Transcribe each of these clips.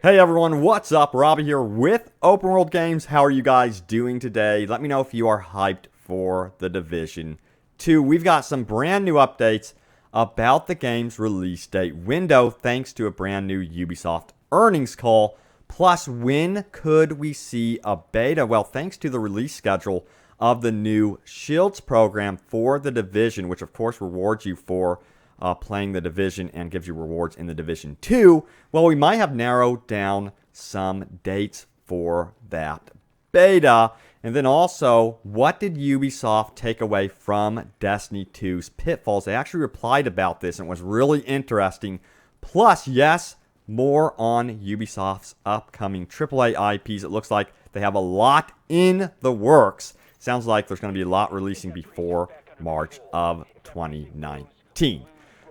Hey everyone, what's up? Robbie here with Open World Games. How are you guys doing today? Let me know if you are hyped for The Division 2. We've got some brand new updates about the game's release date window thanks to a brand new Ubisoft earnings call. Plus, when could we see a beta? Well, thanks to the release schedule of the new Shields program for The Division, which of course rewards you for playing the Division and gives you rewards in the Division 2, well, we might have narrowed down some dates for that beta. And then also, what did Ubisoft take away from Destiny 2's pitfalls? They actually replied about this and it was really interesting. Plus, yes, more on Ubisoft's upcoming AAA IPs. It looks like they have a lot in the works. Sounds like there's going to be a lot releasing before March of 2019.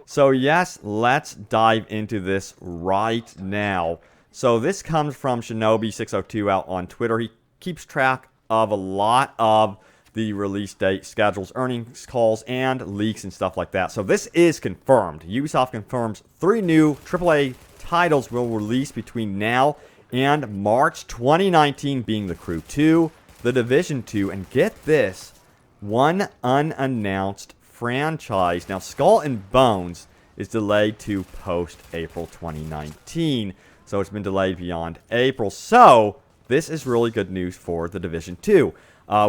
So yes, let's dive into this right now. So this comes from Shinobi602 out on Twitter. He keeps track of a lot of the release date, schedules, earnings calls, and leaks and stuff like that. So this is confirmed. Ubisoft confirms 3 new AAA titles will release between now and March 2019, being The Crew 2, The Division 2, and get this, one unannounced franchise. Now, Skull and Bones is delayed to post-April 2019. So it's been delayed beyond April. So this is really good news for The Division 2.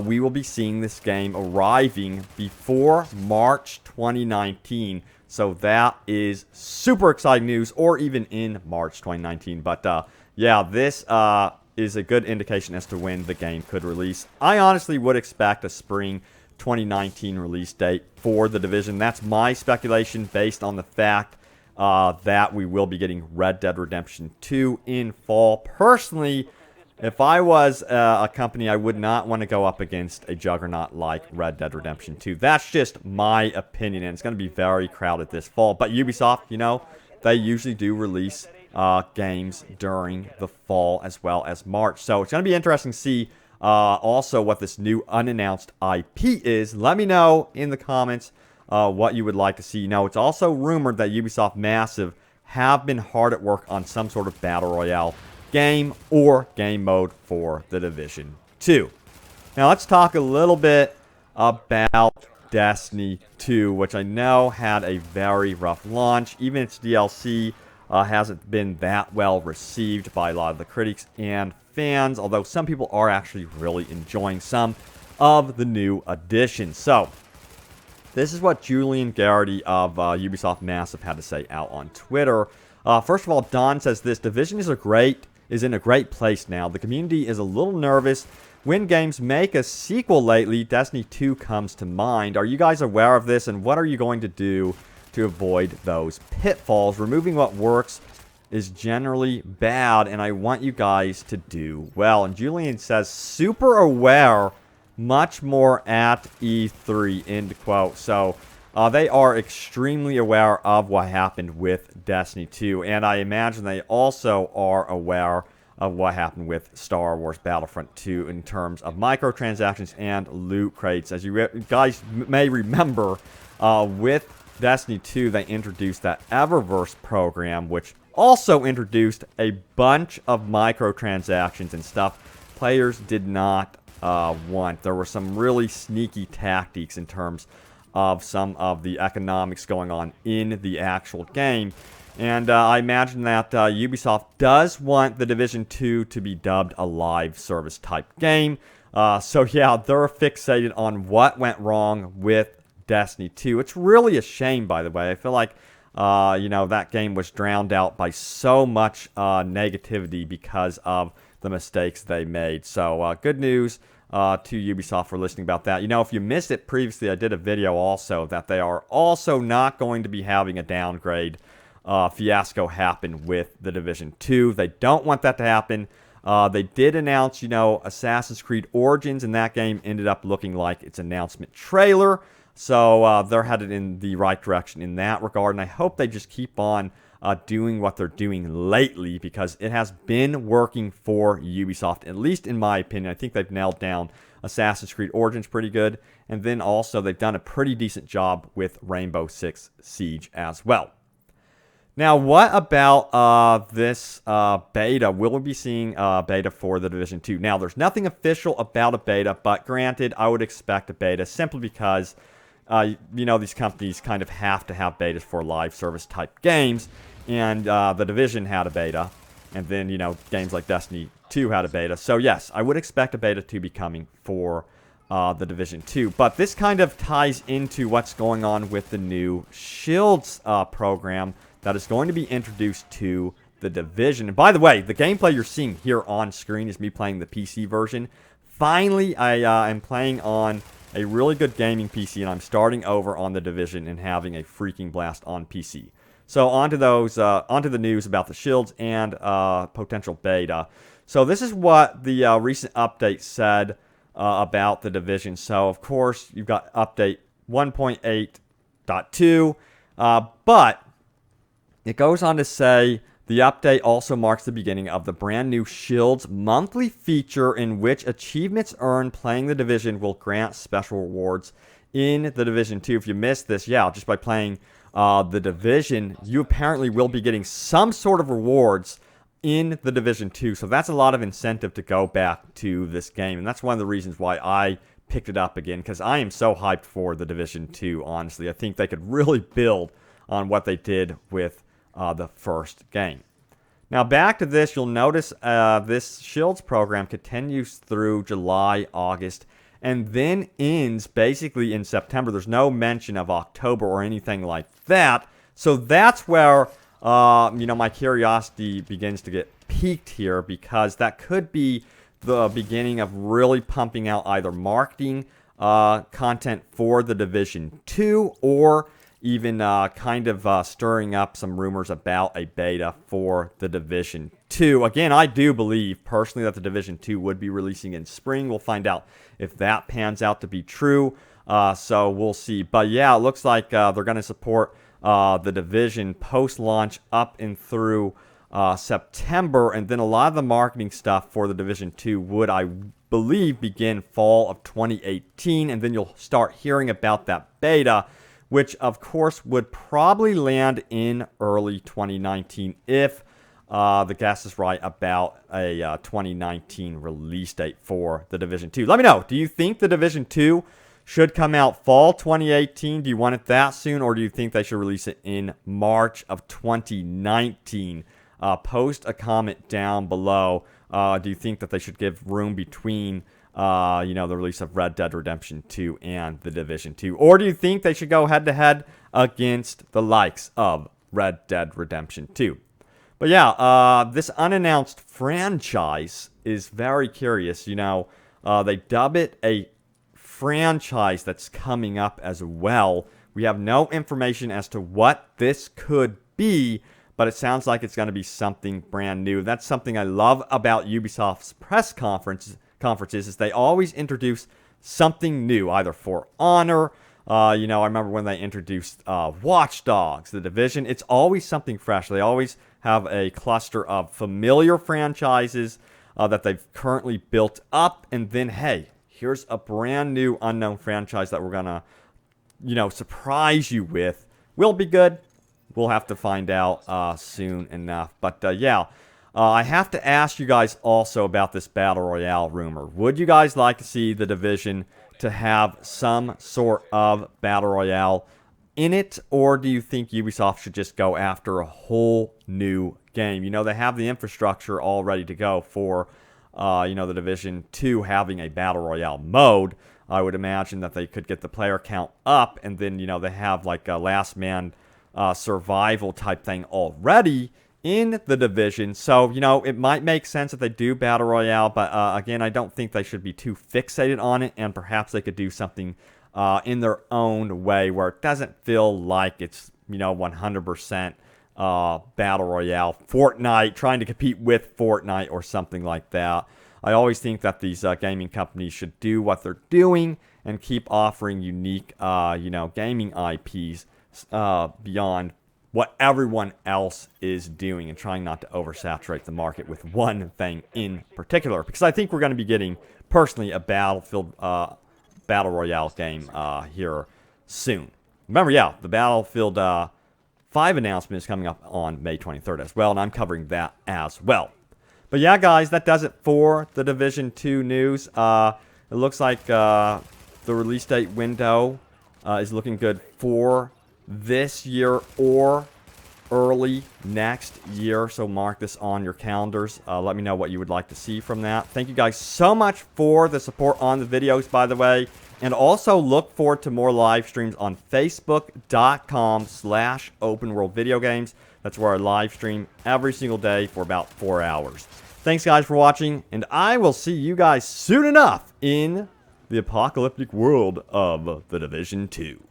We will be seeing this game arriving before March 2019. So that is super exciting news, or even in March 2019. But yeah, this is a good indication as to when the game could release. I honestly would expect a spring 2019 release date for The Division. That's my speculation based on the fact that we will be getting Red Dead Redemption 2 in fall. Personally, if I was a company, I would not want to go up against a juggernaut like Red Dead Redemption 2. That's just my opinion, and it's going to be very crowded this fall. But Ubisoft, you know, they usually do release games during the fall as well as March. So it's going to be interesting to see also what this new unannounced IP is. Let me know in the comments what you would like to see. Now, it's also rumored that Ubisoft Massive have been hard at work on some sort of Battle Royale game or game mode for The Division 2. Now, let's talk a little bit about Destiny 2, which I know had a very rough launch. Even its DLC hasn't been that well received by a lot of the critics and fans, although some people are actually really enjoying some of the new additions. So, this is what Julian Garrity of Ubisoft Massive had to say out on Twitter. First of all, Don says this: Division is in a great place now. The community is a little nervous. When games make a sequel lately, Destiny 2 comes to mind. Are you guys aware of this, and what are you going to do to avoid those pitfalls? Removing what works is generally bad, and I want you guys to do well. And Julian says, super aware, much more at E3, end quote. So they are extremely aware of what happened with Destiny 2, and I imagine they also are aware of what happened with Star Wars Battlefront 2 in terms of microtransactions and loot crates. As you guys may remember, with Destiny 2, they introduced that Eververse program, which also introduced a bunch of microtransactions and stuff players did not want. There were some really sneaky tactics in terms of some of the economics going on in the actual game. And I imagine that Ubisoft does want The Division 2 to be dubbed a live service type game. So yeah, they're fixated on what went wrong with Destiny 2. It's really a shame, by the way. I feel like you know, that game was drowned out by so much negativity because of the mistakes they made. So good news to Ubisoft for listening about that. You know, if you missed it previously, I did a video also that they are also not going to be having a downgrade fiasco happen with The Division 2. They don't want that to happen. They did announce, you know, Assassin's Creed Origins, and that game ended up looking like its announcement trailer. So they're headed in the right direction in that regard, and I hope they just keep on doing what they're doing lately, because it has been working for Ubisoft, at least in my opinion. I think they've nailed down Assassin's Creed Origins pretty good, and then also they've done a pretty decent job with Rainbow Six Siege as well. Now, what about this beta? Will we be seeing beta for the Division 2? Now, there's nothing official about a beta, but granted, I would expect a beta simply because, these companies kind of have to have betas for live service type games, and the Division had a beta, and then, games like Destiny 2 had a beta. So, yes, I would expect a beta to be coming for the Division 2. But this kind of ties into what's going on with the new Shields program that is going to be introduced to the Division. And by the way, the gameplay you're seeing here on screen is me playing the PC version. Finally, I am playing on a really good gaming PC, and I'm starting over on the Division and having a freaking blast on PC. So onto the news about the Shields and potential beta. So this is what the recent update said about the Division. So of course you've got update 1.8.2, but it goes on to say the update also marks the beginning of the brand new Shields monthly feature in which achievements earned playing the Division will grant special rewards in the Division 2. If you missed this, just by playing the Division, you apparently will be getting some sort of rewards in the Division 2. So that's a lot of incentive to go back to this game. And that's one of the reasons why I picked it up again, because I am so hyped for the Division 2, honestly. I think they could really build on what they did with the first game. Now back to this, you'll notice this Shields program continues through July, August, and then ends basically in September. There's no mention of October or anything like that. So that's where my curiosity begins to get piqued here, because that could be the beginning of really pumping out either marketing content for the Division 2 or even stirring up some rumors about a beta for the Division 2. Again, I do believe personally that the Division 2 would be releasing in spring. We'll find out if that pans out to be true. So we'll see. But yeah, it looks like they're going to support the Division post-launch up and through September. And then a lot of the marketing stuff for the Division 2 would, I believe, begin fall of 2018. And then you'll start hearing about that beta, which of course would probably land in early 2019 if the guess is right about a 2019 release date for the Division 2. Let me know, do you think the Division 2 should come out fall 2018? Do you want it that soon, or do you think they should release it in March of 2019? Post a comment down below. Do you think that they should give room between the release of Red Dead Redemption 2 and the Division 2? Or do you think they should go head-to-head against the likes of Red Dead Redemption 2? But yeah, this unannounced franchise is very curious. They dub it a franchise that's coming up as well. We have no information as to what this could be, but it sounds like it's going to be something brand new. That's something I love about Ubisoft's press conferences is they always introduce something new, either for Honor. I remember when they introduced Watch Dogs, The Division. It's always something fresh. They always have a cluster of familiar franchises that they've currently built up, and then, hey, here's a brand new unknown franchise that we're going to, surprise you with. Will it be good? We'll have to find out soon enough. But I have to ask you guys also about this Battle Royale rumor. Would you guys like to see the Division to have some sort of Battle Royale in it? Or do you think Ubisoft should just go after a whole new game? They have the infrastructure all ready to go for, the Division 2 having a Battle Royale mode. I would imagine that they could get the player count up, and then, they have like a last man survival type thing already in the Division. So, it might make sense if they do Battle Royale, but again, I don't think they should be too fixated on it, and perhaps they could do something in their own way where it doesn't feel like it's, 100% Battle Royale, Fortnite, trying to compete with Fortnite or something like that. I always think that these gaming companies should do what they're doing and keep offering unique, gaming IPs beyond what everyone else is doing, and trying not to oversaturate the market with one thing in particular. Because I think we're going to be getting, personally, a Battlefield Battle Royale game here soon. Remember, the Battlefield 5 announcement is coming up on May 23rd as well, and I'm covering that as well. But yeah, guys, that does it for the Division 2 news. It looks like the release date window is looking good for this year or early next year. So mark this on your calendars. Let me know what you would like to see from that. Thank you guys so much for the support on the videos, by the way. And also look forward to more live streams on facebook.com/openworldvideogames. That's where I live stream every single day for about 4 hours. Thanks, guys, for watching, and I will see you guys soon enough in the apocalyptic world of The Division 2.